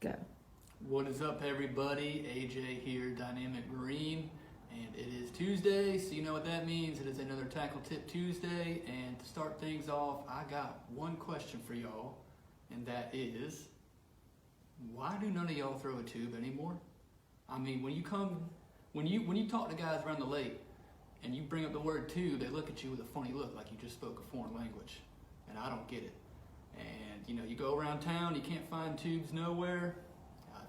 Go. What is up, everybody? AJ here, Dynamic Marine, and it is Tuesday, so you know what that means. It is another Tackle Tip Tuesday, and to start things off, I got one question for y'all, and that is, why do none of y'all throw a tube anymore? I mean, when you talk to guys around the lake, and you bring up the word tube, they look at you with a funny look, like you just spoke a foreign language, and I don't get it. And you go around town, you can't find tubes nowhere.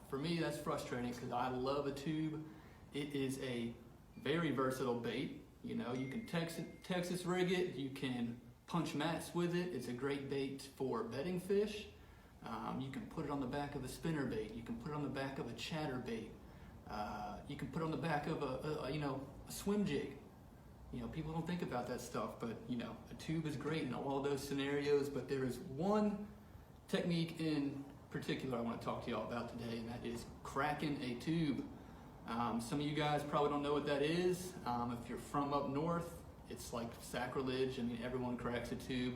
For me, that's frustrating because I love a tube. It is a very versatile bait. You can Texas rig it. You can punch mats with it. It's a great bait for bedding fish. You can put it on the back of a spinner bait. You can put it on the back of a chatter bait. You can put it on the back of a swim jig. People don't think about that stuff, but a tube is great in all of those scenarios. But there is one technique in particular I want to talk to y'all about today, and that is cracking a tube. Some of you guys probably don't know what that is. If you're from up north, it's like sacrilege. I mean, everyone cracks a tube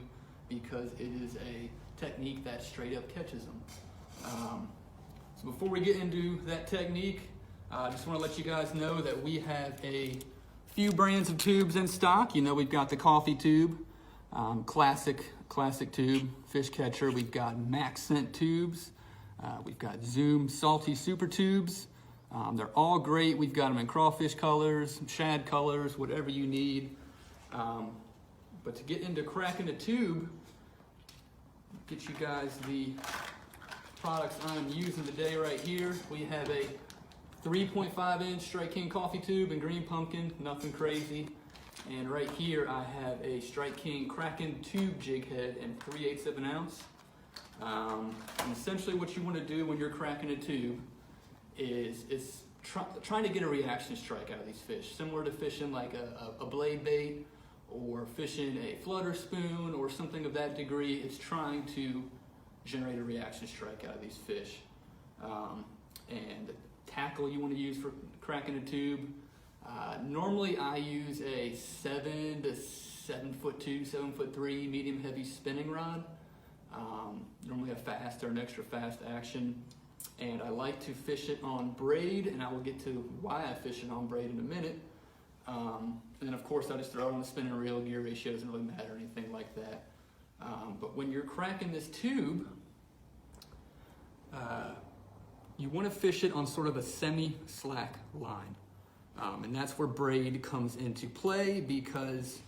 because it is a technique that straight up catches them. So before we get into that technique, I just want to let you guys know that we have a few brands of tubes in stock. We've got the coffee tube, classic tube, fish catcher. We've got Max Scent tubes. We've got Zoom Salty Super tubes. They're all great. We've got them in crawfish colors, shad colors, whatever you need. But to get into cracking a tube, get you guys the products I'm using today right here. We have a 3.5 inch Strike King coffee tube in green pumpkin, nothing crazy. And right here I have a Strike King Crackin tube jig head in 3/8 of an ounce. And essentially what you want to do when you're cracking a tube is trying to get a reaction strike out of these fish, similar to fishing like a blade bait or fishing a flutter spoon or something of that degree. It's trying to generate a reaction strike out of these fish. And the tackle you want to use for cracking a tube, normally I use a 7 to 7'2", 7'3" medium heavy spinning rod. Normally a fast or an extra fast action. And I like to fish it on braid, and I will get to why I fish it on braid in a minute. And then of course I just throw it on a spinning reel. Gear ratio doesn't really matter or anything like that. But when you're cracking this tube, you want to fish it on sort of a semi-slack line. And that's where braid comes into play, because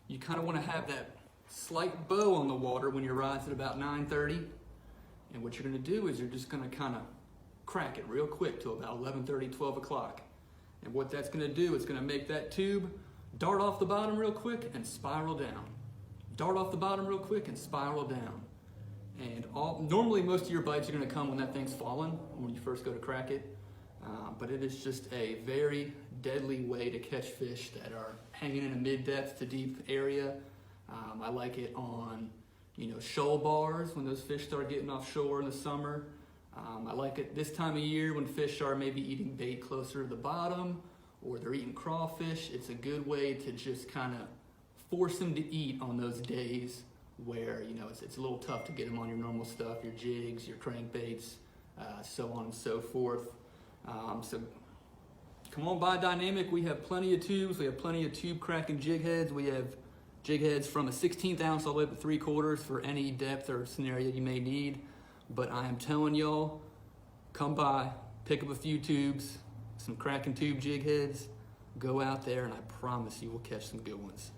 you kind of want to have that slight bow on the water when your rod's at about 9:30. And what you're going to do is you're just going to kind of crack it real quick to about 11:30, 12 o'clock. And what that's going to do is going to make that tube dart off the bottom real quick and spiral down. Dart off the bottom real quick and spiral down. And normally most of your bites are going to come when that thing's fallen, when you first go to crack it. But it is just a very deadly way to catch fish that are hanging in a mid-depth to deep area. I like it on shoal bars when those fish start getting offshore in the summer. I like it this time of year when fish are maybe eating bait closer to the bottom, or they're eating crawfish. It's a good way to just kind of force them to eat on those days where it's a little tough to get them on your normal stuff, your jigs, your crankbaits, so on and so forth. So come on by Dynamic. We have plenty of tubes. We have plenty of tube cracking jig heads. We have jig heads from a 1/16 ounce all the way up to 3/4 for any depth or scenario you may need. But I am telling y'all, come by, pick up a few tubes, some cracking tube jig heads, go out there, and I promise you will catch some good ones.